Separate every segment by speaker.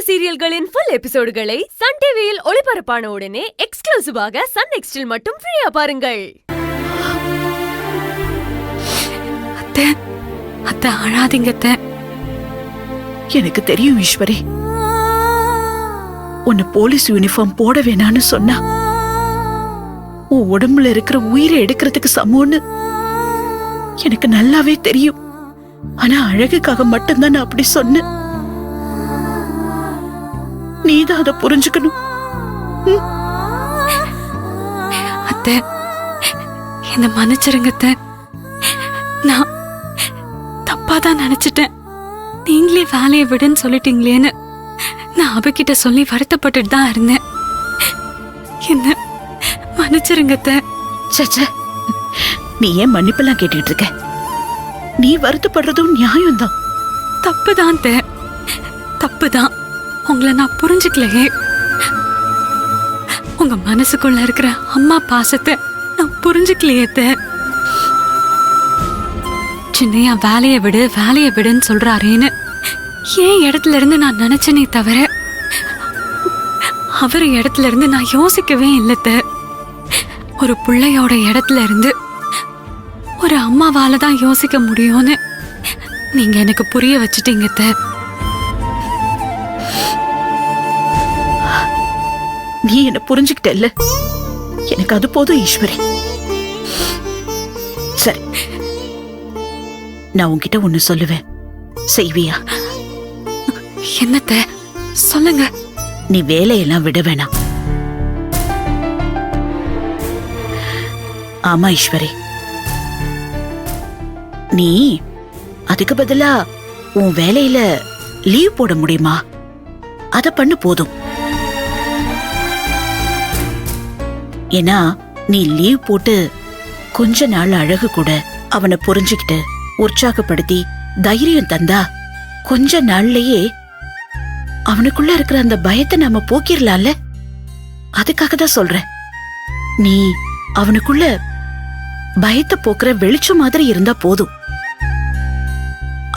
Speaker 1: சீரியல்களின் full எபிசோடுகளை Sun டிவியில் ஒளிபரப்பான உடனே எக்ஸ்க்ளூசிவாக சன் நெக்ஸ்டில் மட்டும் ஃப்ரீயா பாருங்கள்.
Speaker 2: அத்தை, அத்தை அழாதீங்க அத்தை.
Speaker 3: எனக்கு தெரியும் ஈஸ்வரி, உன்னை போலீஸ் யூனிஃபார்ம் போட வேணான்னு சொன்னா உன் உடம்புல இருக்கிற உயிரை எடுக்கிறதுக்கு சமம்னு எனக்கு நல்லாவே தெரியும். ஆனா அழகுக்காக மட்டும்தான் நான் அப்படி சொன்னேன். நீதான் அதை புரிஞ்சுக்கணும்.
Speaker 2: அத்தை, என்ன மன்னிச்சிருங்க அத்தை. நான் தப்பாதான் நினைச்சிட்டேன். நீங்களே வேலையை விடுன்னு சொல்லிட்டீங்களேன்னு நான் அவகிட்ட சொல்லி வருத்தப்பட்டுட்டு தான் இருந்தேன். என்ன மன்னிச்சிருங்க அத்தை.
Speaker 3: சச்ச, நீ ஏன் மன்னிப்பெல்லாம் கேட்டுட்டு இருக்க? நீ வருத்தப்படுறதும் நியாயம்தான்.
Speaker 2: தப்புதான் அத்தை, தப்புதான். உங்களை நான் புரிஞ்சுக்கலையே. உங்க மனசுக்குள்ள இருக்கிற அம்மா பாசத்தை நான் புரிஞ்சுக்கலையே அத்தை. சின்னையா வேலையை விடுன்னு சொல்றாரேன்னு ஏன் இடத்துல இருந்து நான் நினைச்சனே தவிர அவர் இடத்துல இருந்து நான் யோசிக்கவே இல்லத்த. ஒரு பிள்ளையோட இடத்துல இருந்து ஒரு அம்மாவால தான் யோசிக்க முடியும்னு நீங்க எனக்கு புரிய வச்சுட்டீங்க அத்தை.
Speaker 3: நீ என்ன புரிஞ்சுக்கிட்டல்ல, எனக்கு அது போதும் ஈஸ்வரி. சரி, நான் உன்கிட்ட ஒண்ணு சொல்லுவேன், செய்வியா?
Speaker 2: என்னத்த சொல்லுங்க.
Speaker 3: நீ வேலையெல்லாம் விட வேணாம். ஆமா ஈஸ்வரி, நீ அதுக்கு பதிலா உன் வேலையில லீவ் போட முடியுமா? அத பண்ணு போதும். ஏன்னா நீ லீவ் போட்டு கொஞ்ச நாள் அழகு கூட அவனை புரிஞ்சுக்கிட்டு உற்சாகப்படுத்தி தைரியம் தந்தா கொஞ்ச நாள்லயே அவனுக்குள்ள இருக்கிற அந்த பயத்தை நாம போக்கிரலாம்ல. அதுக்காக தான் சொல்றேன். நீ அவனுக்குள்ள பயத்தை போக்குற வெளிச்சம் மாதிரி இருந்தா போதும்.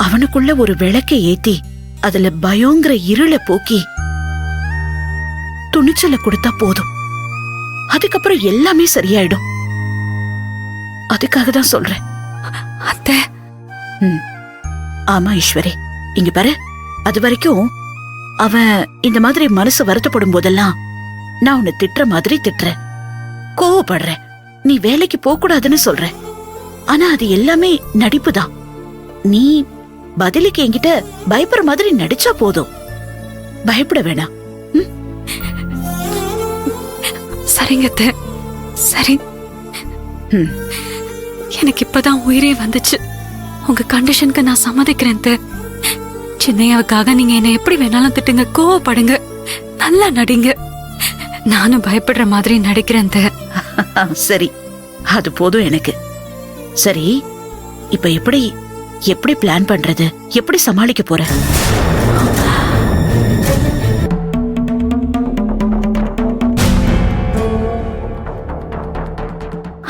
Speaker 3: அவனுக்குள்ள ஒரு விளக்கை ஏத்தி அதுல பயங்கிற இருளை போக்கி துணிச்சலை கொடுத்தா போதும். அதுக்கப்புறம் எல்லாமே சரியாயிடும். அதுக்காக தான் சொல்றேன்
Speaker 2: அத்தை.
Speaker 3: ஆமா ஈஸ்வரி, இங்க பாரு, அது வரைக்கும் அவன் இந்த மாதிரி மனசு வருத்தப்படும் போதெல்லாம் நான் உன்னை திட்டுற மாதிரி திட்டுறேன், கோவப்படுறேன், நீ வேலைக்கு போக கூடாதுன்னு சொல்றேன். ஆனா அது எல்லாமே நடிப்புதான். நீ பதிலுக்கு என்கிட்ட பயப்படுற மாதிரி நடிச்சா போதும். பயப்பட வேணாம்.
Speaker 2: சரிங்க அத்தை, சரி. எனக்கு இப்பதான் உயிரே வந்துச்சு. உங்க கண்டிஷனுக்கு நான் சம்மதிக்கிறேன் அத்தை. சின்னையாவுக்காக நீங்க என்ன எப்படி வேணாலும் திட்டுங்க, கோவப்படுங்க, நல்லா நடிங்க. நானும் பயப்படுற மாதிரி நடிக்கிறேன் அத்தை.
Speaker 3: சரி, அது போதும் எனக்கு. சரி, இப்ப எப்படி எப்படி பிளான் பண்றது? எப்படி சமாளிக்க போற?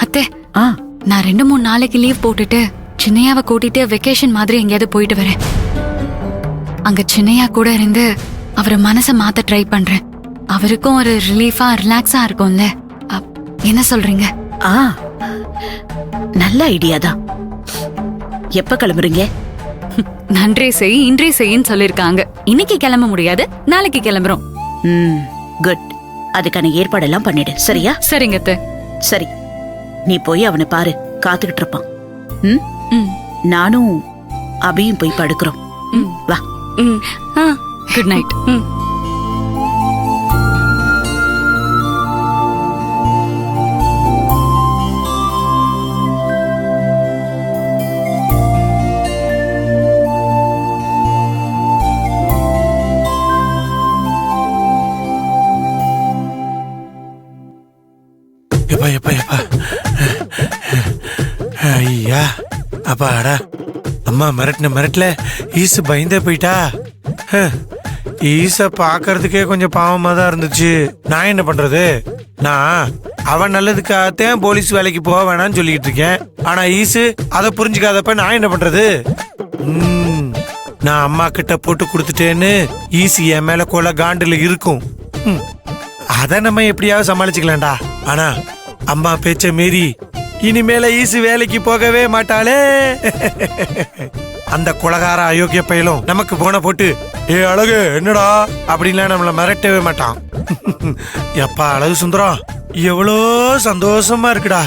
Speaker 2: அத்தை, நான் 2-3 நாளைக்கு லீவ் போட்டுட்டு சின்னையாவை கூட்டிட்டு வெக்கேஷன் மாதிரி எங்கேயாவது போயிட்டு வரேன். அங்க சின்னையா கூட இருந்து அவரை மனசை மாத்த ட்ரை பண்றேன். அவருக்கும் ஒரு ரிலீஃபா ரிலாக்ஸா இருக்கும்ல. என்ன சொல்றீங்க?
Speaker 3: நல்ல ஐடியாதான். எப்ப கிளம்புறீங்க?
Speaker 2: நன்றே செய் இன்றே செய்யின்னு சொல்லிருக்காங்க. இன்னைக்கு கிளம்ப முடியாது, நாளைக்கு கிளம்புறோம்.
Speaker 3: குட். அதுக்கான ஏற்பாடெல்லாம் பண்ணிடு, சரியா?
Speaker 2: சரிங்க அத்தை.
Speaker 3: சரி, நீ போய் அவனை பாரு, காத்துக்கிட்டு இருப்பான். நானும் அபியும் போய் படுக்கிறோம். வா.
Speaker 2: Good night.
Speaker 4: ஐயா, அப்பாடா, அம்மா மிரட்டல ஈசு பயந்தே போயிட்டா. ஈச பாக்குறதுக்கே கொஞ்சம் பாவமா தான் இருந்துச்சு. நான் என்ன பண்றது? நான் அவன் நல்லதுக்காகத்தான் போலீஸ் வேலைக்கு போக வேணாம்னு சொல்லிக்கிட்டு இருக்கேன். ஆனா ஈசு அதை புரிஞ்சுக்காதப்ப நான் என்ன பண்றது? நான் அம்மா கிட்ட போட்டு கொடுத்துட்டேன்னு ஈஸி என் மேல கொலை காண்டுல இருக்கும். அத நம்ம எப்படியாவது சமாளிச்சுக்கலாம்டா. ஆனா அம்மா பேச்ச மீறி இனிமேல ஈஸி வேலைக்கு போகவே மாட்டாளே. அந்த கொலகார அயோக்கிய பையலும் நமக்கு போன போட்டு ஏ அழகு என்னடா அப்படின்லாம் நம்மள மிரட்டவே மாட்டான். எப்பா அழகு சுந்தரம், எவ்வளோ சந்தோஷமா இருக்குடா.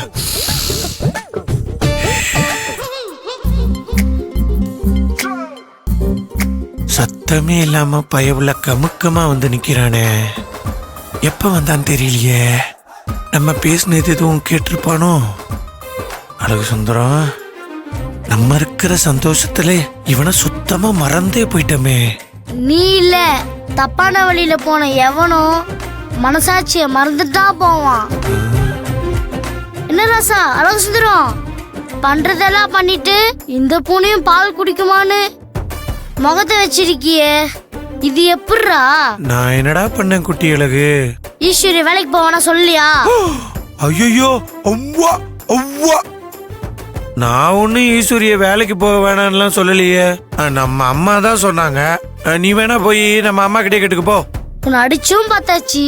Speaker 4: சத்தமே இல்லாம பயவுள்ள கமுக்கமா வந்து நிக்கிறானே. எப்ப வந்தான்னு தெரியலையே. நம்ம பேசினது எதுவும் கேட்டிருப்பானோ? அழகு சுந்தரம், நம்ம இருக்கிற சந்தோஷத்துல இவனை சுத்தமா மறந்தே போயிட்டோமே.
Speaker 5: நீ இல்ல, தப்பான வழியில போன எவனோ மனசாட்சிய மறந்துட்டா போவான். என்ன ராசா அழகு சுந்தரம், பண்றதெல்லாம் பண்ணிட்டு இந்த பூனையும் பால் குடிக்குமான்னு முகத்தை வச்சிருக்கியே, இது எப்படிரா?
Speaker 4: நான் என்னடா பண்ணேன் குட்டி அழகு?
Speaker 5: ஈஸ்வரி வேலைக்கு போவானா சொல்லியா?
Speaker 4: ஐயோ அவ்வா அவ்வா, நான் ஒன்னும் ஈஸ்வரிய வேலைக்கு போக வேணாம்லாம் சொல்லலையே. நம்ம அம்மா தான் சொன்னாங்க. நீ வேணா போய் நம்ம அம்மா கிட்டே கேட்டுக்கு போ.
Speaker 5: உன்னை அடிச்சும் பார்த்தாச்சு,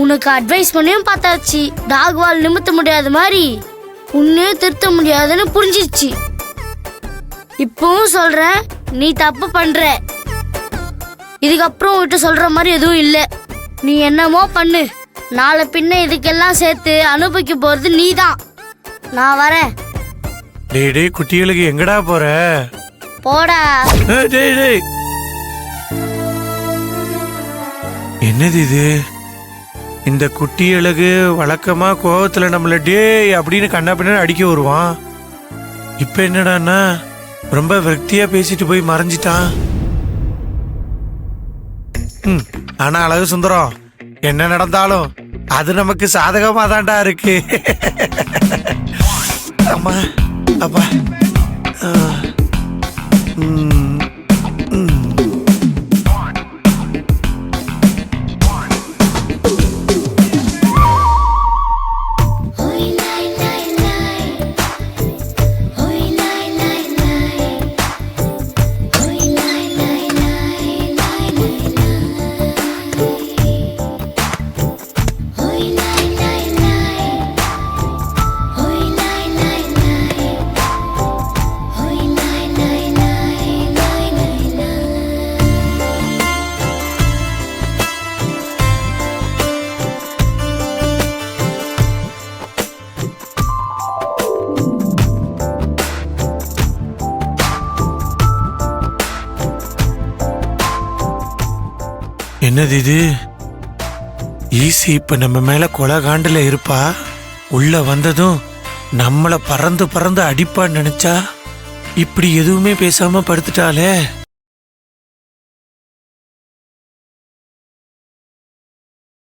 Speaker 5: உனக்கு அட்வைஸ் பண்ணியும் பார்த்தாச்சு. டாக் வால் நிமித்த முடியாத மாதிரி உன்னையும் திருத்த முடியாதுன்னு புரிஞ்சிருச்சு. இப்பவும் சொல்றேன், நீ தப்பு பண்ற. இதுக்கப்புறம் விட்டு சொல்ற மாதிரி எதுவும் இல்ல. நீ என்னமோ பண்ணு, நாளை பின்ன இதுக்கெல்லாம் சேர்த்து அனுபவிக்க போறது நீதான். நான் வரேன்.
Speaker 4: டேய் டேய் குட்டிகளுக்கு எங்கடா போற?
Speaker 5: போடா.
Speaker 4: டேய் டேய், என்னது இது? இந்த குட்டி அழகு வழக்கமா கோவத்துல நம்மள டேய் அப்படின்னு கண்ணா பின்ன அடிக்க வருவான். இப்ப என்னடான்னா ரொம்ப விரக்தியா பேசிட்டு போய் மறைஞ்சிட்டான். ஆனா அழகு சுந்தரம், என்ன நடந்தாலும் அது நமக்கு சாதகமா தான்டா இருக்கு. அம்மா அப்பா. என்னது இது? ஈஸி இப்ப நம்ம மேல கொலை காண்டுல இருப்பா. உள்ள வந்ததும் நம்மள பறந்து பறந்து அடிப்பான்னு நினைச்சா இப்படி எதுவுமே பேசாம படுத்துட்டாலே.